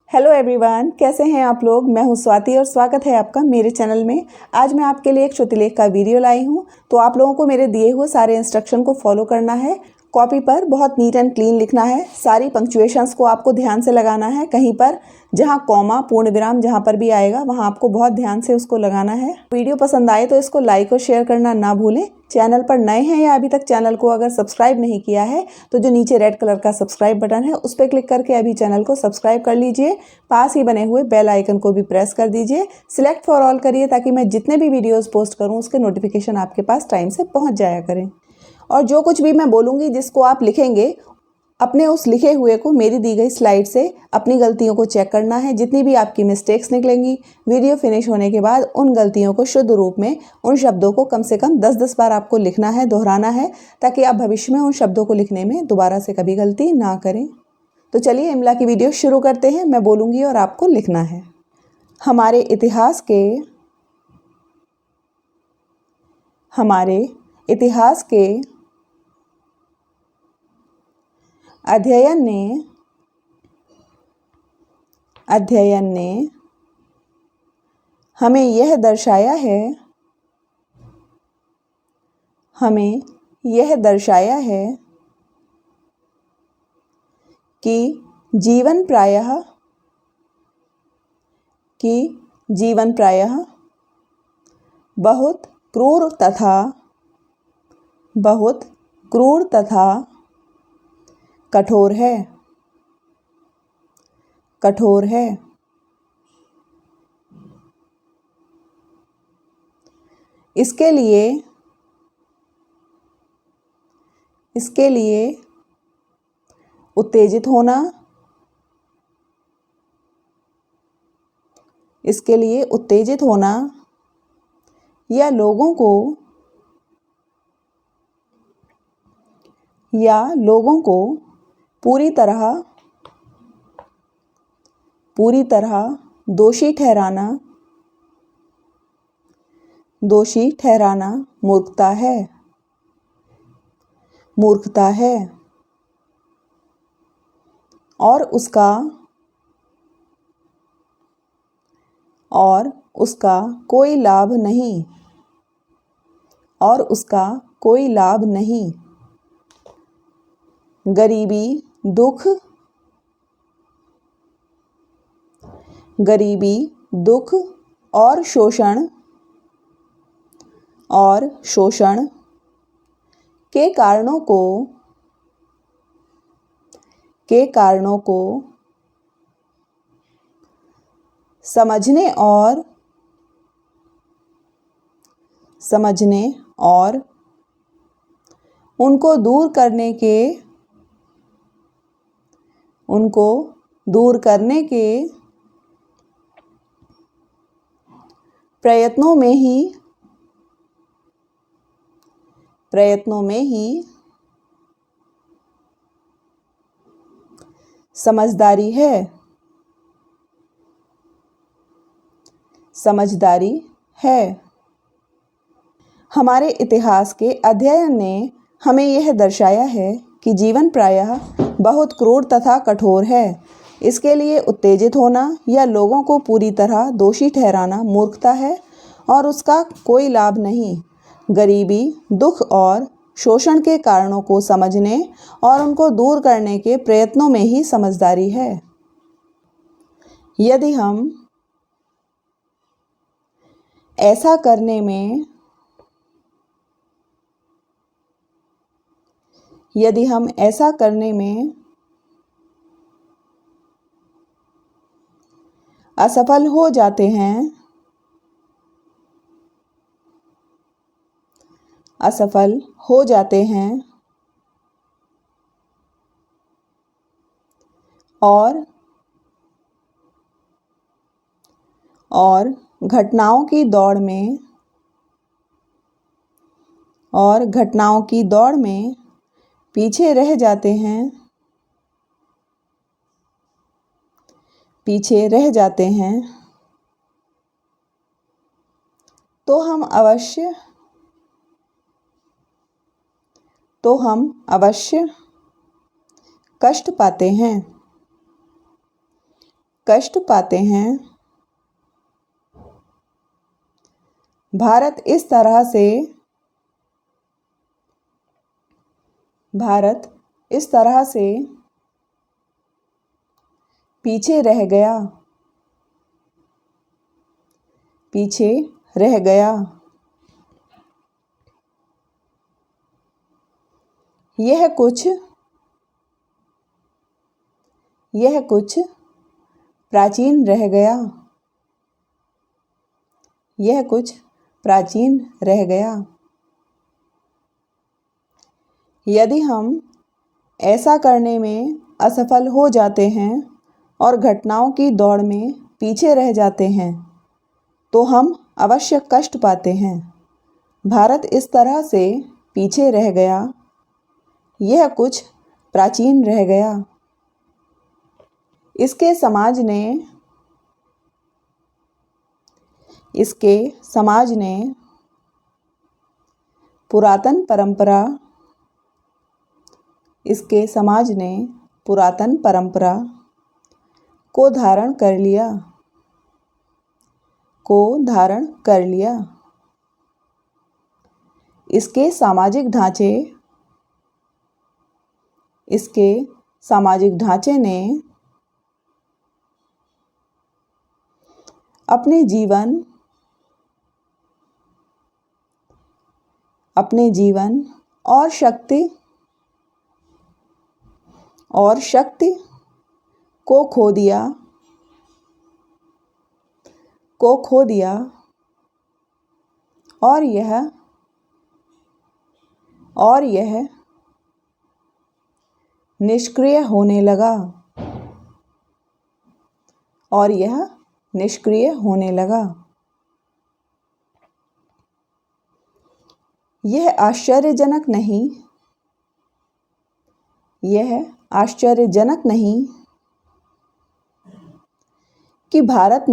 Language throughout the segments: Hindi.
हेलो एवरीवन, कैसे हैं आप लोग। मैं हूं स्वाति और स्वागत है आपका मेरे चैनल में। आज मैं आपके लिए एक श्रुतिलेख का वीडियो लाई हूं। तो आप लोगों को मेरे दिए हुए सारे इंस्ट्रक्शन को फॉलो करना है। कॉपी पर बहुत नीट एंड क्लीन लिखना है। सारी पंक्चुएशंस को आपको ध्यान से लगाना है। कहीं पर जहां कॉमा पूर्ण विराम जहां पर भी आएगा वहां आपको बहुत ध्यान से उसको लगाना है। वीडियो पसंद आए तो इसको लाइक और शेयर करना ना भूलें। चैनल पर नए हैं या अभी तक चैनल को अगर सब्सक्राइब नहीं किया है तो जो नीचे रेड कलर का सब्सक्राइब बटन है उस पर क्लिक करके अभी चैनल को सब्सक्राइब कर लीजिए। पास ही बने हुए बेल आइकन को भी प्रेस कर दीजिए। सिलेक्ट फॉर ऑल करिए ताकि मैं जितने भी वीडियोस पोस्ट करूं उसके नोटिफिकेशन आपके पास टाइम से पहुंच जाया करें। और जो कुछ भी मैं बोलूँगी जिसको आप लिखेंगे अपने उस लिखे हुए को मेरी दी गई स्लाइड से अपनी गलतियों को चेक करना है। जितनी भी आपकी मिस्टेक्स निकलेंगी वीडियो फिनिश होने के बाद उन गलतियों को शुद्ध रूप में उन शब्दों को कम से कम 10-10 बार आपको लिखना है, दोहराना है, ताकि आप भविष्य में उन शब्दों को लिखने में दोबारा से कभी गलती ना करें। तो चलिए इमला की वीडियो शुरू करते हैं। मैं बोलूँगी और आपको लिखना है। हमारे इतिहास के अध्ययन ने हमें यह दर्शाया है कि जीवन प्रायः बहुत क्रूर तथा कठोर है। इसके लिए उत्तेजित होना या लोगों को पूरी तरह दोषी ठहराना मूर्खता है और उसका कोई लाभ नहीं। गरीबी, दुख और शोषण के कारणों को समझने और उनको दूर करने के प्रयत्नों में ही समझदारी है। हमारे इतिहास के अध्ययन ने हमें यह दर्शाया है कि जीवन प्रायः बहुत क्रूर तथा कठोर है। इसके लिए उत्तेजित होना या लोगों को पूरी तरह दोषी ठहराना मूर्खता है और उसका कोई लाभ नहीं। गरीबी, दुख और शोषण के कारणों को समझने और उनको दूर करने के प्रयत्नों में ही समझदारी है। यदि हम ऐसा करने में असफल हो जाते हैं और घटनाओं की दौड़ में पीछे रह जाते हैं तो हम अवश्य कष्ट पाते हैं। कष्ट पाते हैं। भारत इस तरह से पीछे रह गया। यह कुछ प्राचीन रह गया। यदि हम ऐसा करने में असफल हो जाते हैं और घटनाओं की दौड़ में पीछे रह जाते हैं तो हम अवश्य कष्ट पाते हैं। भारत इस तरह से पीछे रह गया। यह कुछ प्राचीन रह गया। इसके समाज ने पुरातन परंपरा को धारण कर लिया। इसके सामाजिक ढांचे ने अपने जीवन और शक्ति को खो दिया और यह निष्क्रिय होने लगा। यह आश्चर्यजनक नहीं कि भारत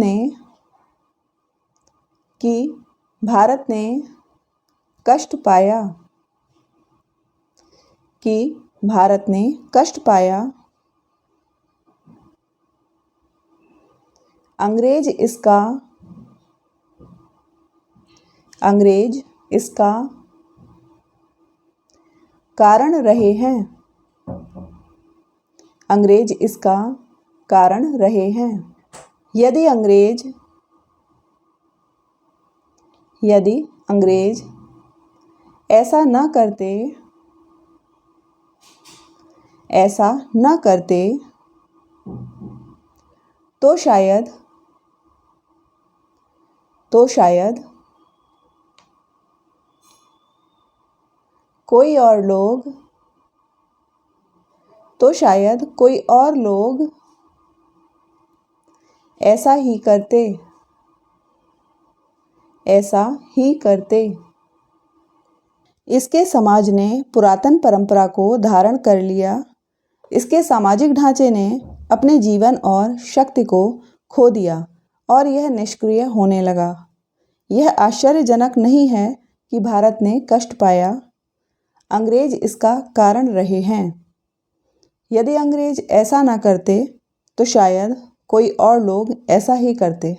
ने कष्ट पाया। अंग्रेज इसका कारण रहे हैं। यदि अंग्रेज ऐसा न करते तो शायद कोई और लोग ऐसा ही करते। इसके समाज ने पुरातन परंपरा को धारण कर लिया। इसके सामाजिक ढांचे ने अपने जीवन और शक्ति को खो दिया और यह निष्क्रिय होने लगा। यह आश्चर्यजनक नहीं है कि भारत ने कष्ट पाया। अंग्रेज इसका कारण रहे हैं। यदि अंग्रेज ऐसा ना करते तो शायद कोई और लोग ऐसा ही करते।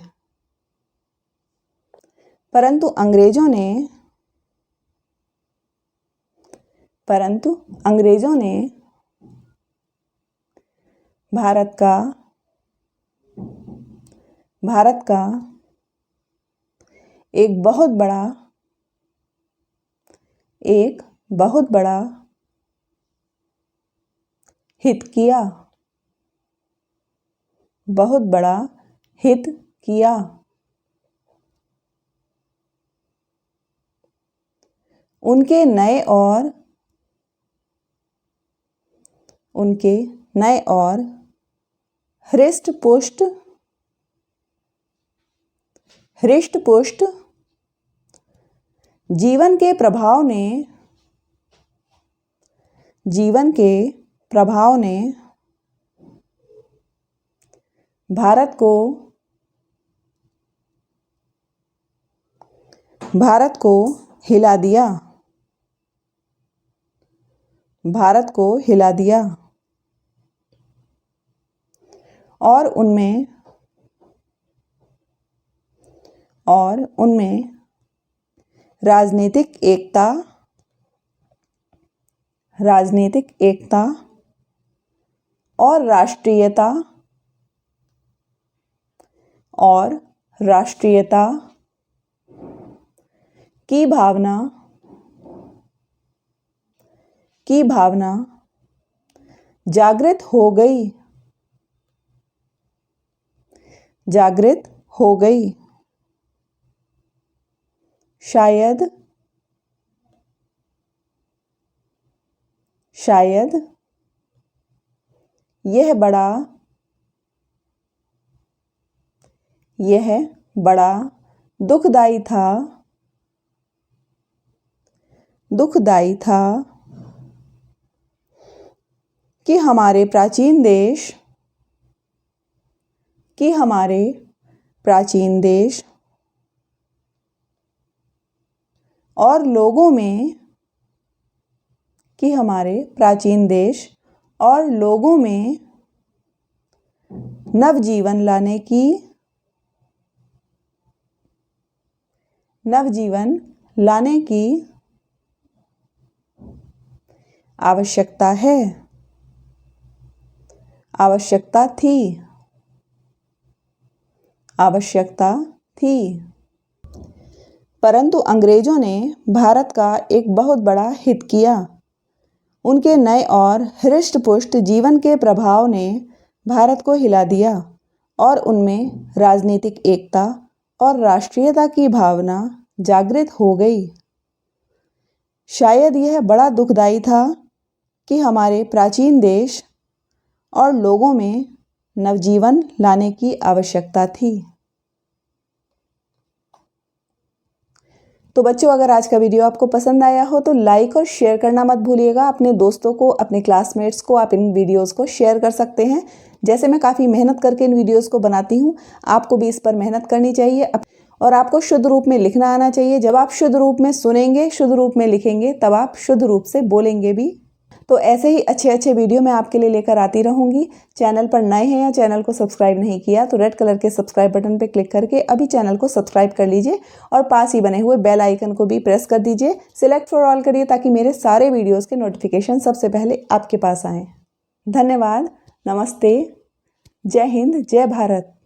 परंतु अंग्रेजों ने भारत का एक बहुत बड़ा हित किया। उनके नए और हृष्ट-पुष्ट जीवन के प्रभाव ने भारत को हिला दिया और उनमें और उनमें राजनीतिक एकता और राष्ट्रीयता की भावना जागृत हो गई। शायद यह बड़ा दुखदाई था कि हमारे प्राचीन देश और लोगों में नवजीवन लाने की आवश्यकता थी। परंतु अंग्रेजों ने भारत का एक बहुत बड़ा हित किया। उनके नए और हृष्ट-पुष्ट जीवन के प्रभाव ने भारत को हिला दिया और उनमें राजनीतिक एकता और राष्ट्रीयता की भावना जागृत हो गई। शायद यह बड़ा दुखदाई था कि हमारे प्राचीन देश और लोगों में नवजीवन लाने की आवश्यकता थी। तो बच्चों, अगर आज का वीडियो आपको पसंद आया हो तो लाइक और शेयर करना मत भूलिएगा। अपने दोस्तों को, अपने क्लासमेट्स को आप इन वीडियोस को शेयर कर सकते हैं। जैसे मैं काफ़ी मेहनत करके इन वीडियोस को बनाती हूँ, आपको भी इस पर मेहनत करनी चाहिए और आपको शुद्ध रूप में लिखना आना चाहिए। जब आप शुद्ध रूप में सुनेंगे, शुद्ध रूप में लिखेंगे, तब आप शुद्ध रूप से बोलेंगे भी। तो ऐसे ही अच्छे वीडियो मैं आपके लिए लेकर आती रहूँगी। चैनल पर नए हैं या चैनल को सब्सक्राइब नहीं किया तो रेड कलर के सब्सक्राइब बटन पर क्लिक करके अभी चैनल को सब्सक्राइब कर लीजिए और पास ही बने हुए बेल आइकन को भी प्रेस कर दीजिए। सिलेक्ट फॉर ऑल करिए ताकि मेरे सारे वीडियोज़ के नोटिफिकेशन सबसे पहले आपके पास आएँ। धन्यवाद। नमस्ते। जय हिंद, जय भारत।